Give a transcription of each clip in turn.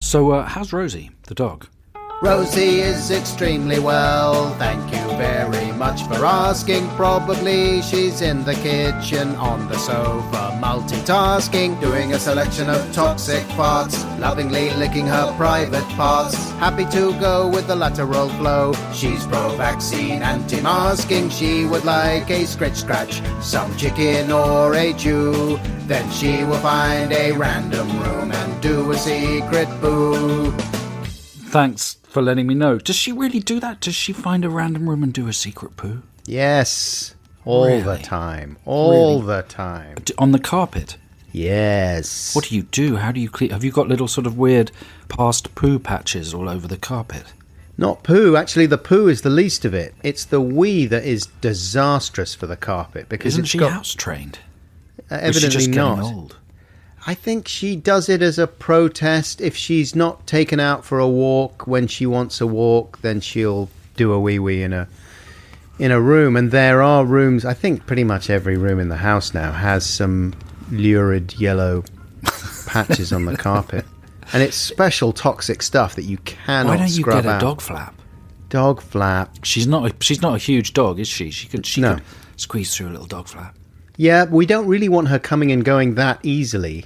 So, how's Rosie, the dog? Rosie is extremely well, thank you very much for asking. Probably she's in the kitchen on the sofa, multitasking, doing a selection of toxic farts, lovingly licking her private parts. Happy to go with the lateral flow. She's pro-vaccine, anti-masking. She would like a scratch, some chicken or a Jew. Then she will find a random room and do a secret boo. Thanks for letting me know. Does she really do that? Does she find a random room and do a secret poo? Yes, all the time. All the time. On the carpet? Yes. What do you do? How do you clean? Have you got little sort of weird past poo patches all over the carpet? Not poo. Actually, the poo is the least of it. It's the wee that is disastrous for the carpet. Because Isn't she house trained? Evidently is she just not. Getting old? I think she does it as a protest. If she's not taken out for a walk when she wants a walk, then she'll do a wee-wee in a room. And there are rooms, I think pretty much every room in the house now has some lurid yellow patches on the carpet. And it's special toxic stuff that you cannot scrub out. Why don't you get a dog flap? Dog flap. She's not a huge dog, is she? She could squeeze through a little dog flap. Yeah, we don't really want her coming and going that easily.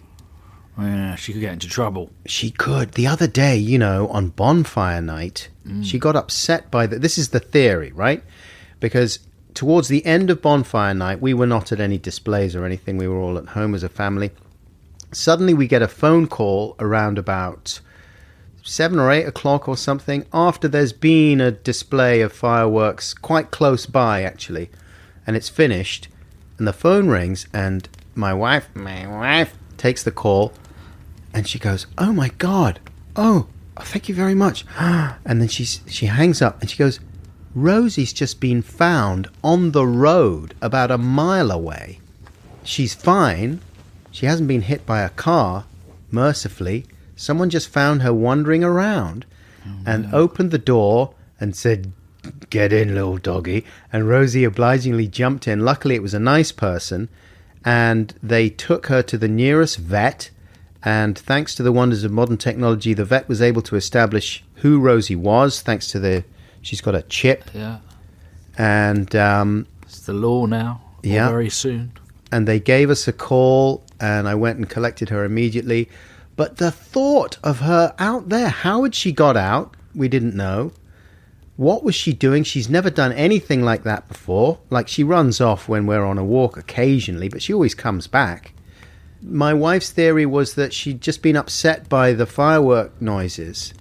Yeah, she could get into trouble. She could. The other day, on bonfire night, she got upset by this is the theory, right? Because towards the end of bonfire night, we were not at any displays or anything. We were all at home as a family. Suddenly we get a phone call around about 7 or 8 o'clock or something, after there's been a display of fireworks quite close by, actually. And it's finished. And the phone rings, and my wife takes the call, and she goes, "Oh my God! Oh, thank you very much." And then she hangs up, and she goes, "Rosie's just been found on the road about a mile away. She's fine. She hasn't been hit by a car, mercifully. Someone just found her wandering around, and opened the door and said, 'Get in, little doggy.' And Rosie obligingly jumped in. Luckily, it was a nice person, and they took her to the nearest vet. And thanks to the wonders of modern technology, the vet was able to establish who Rosie was, thanks to she's got a chip. Yeah. And it's the law now. Yeah. Very soon. And they gave us a call, and I went and collected her immediately. But the thought of her out there, how had she got out? We didn't know. What was she doing? She's never done anything like that before. Like, she runs off when we're on a walk occasionally, but she always comes back. My wife's theory was that she'd just been upset by the firework noises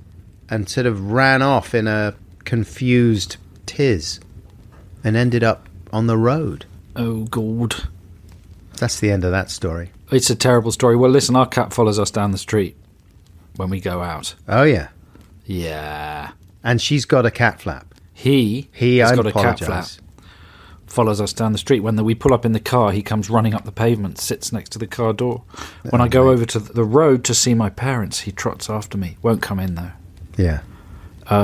and sort of ran off in a confused tiz and ended up on the road. Oh, God. That's the end of that story. It's a terrible story. Well, listen, our cat follows us down the street when we go out. Oh, yeah. Yeah. And she's got a cat flap. He has got a cat flap. Follows us down the street. When we pull up in the car, he comes running up the pavement, sits next to the car door. When I go over to the road to see my parents, he trots after me. Won't come in, though. Yeah.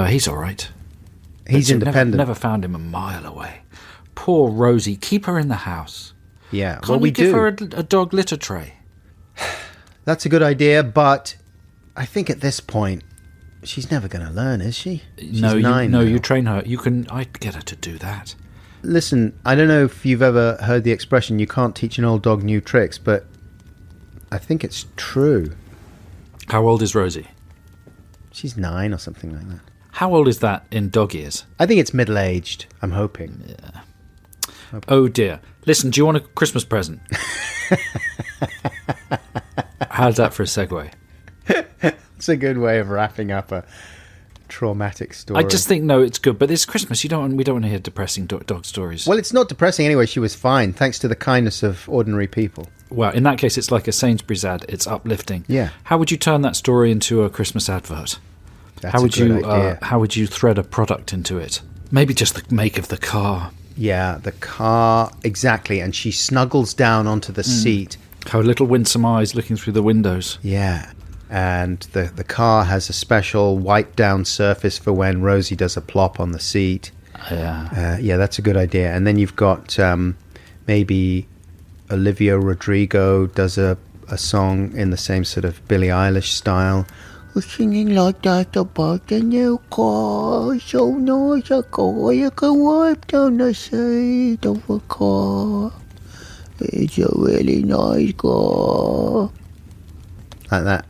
He's all right. He's independent. Never found him a mile away. Poor Rosie. Keep her in the house. Yeah. Can't you give her a dog litter tray? That's a good idea, but I think at this point, she's never going to learn, is she? She's 9 now. You train her. I'd get her to do that. Listen, I don't know if you've ever heard the expression, you can't teach an old dog new tricks, but I think it's true. How old is Rosie? She's 9 or something like that. How old is that in dog years? I think it's middle-aged, I'm hoping. Yeah. Oh, dear. Listen, do you want a Christmas present? How's that for a segue? It's a good way of wrapping up a traumatic story. I just think, no, it's good. But it's Christmas. We don't want to hear depressing dog stories. Well, it's not depressing anyway. She was fine, thanks to the kindness of ordinary people. Well, in that case, it's like a Sainsbury's ad. It's uplifting. Yeah. How would you turn that story into a Christmas advert? That's a good idea. How would you thread a product into it? Maybe just the make of the car. Yeah, the car, exactly. And she snuggles down onto the seat. Her little winsome eyes looking through the windows. Yeah. And the car has a special wipe-down surface for when Rosie does a plop on the seat. Yeah. Yeah, that's a good idea. And then you've got maybe Olivia Rodrigo does a song in the same sort of Billie Eilish style. was singing like that about the new car. So nice, a car you can wipe down the seat of a car. It's a really nice car. Like that.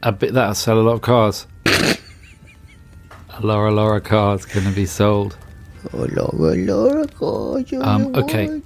I bet that'll sell a lot of cars. A lot of cars going to be sold. A lot of cars. Okay.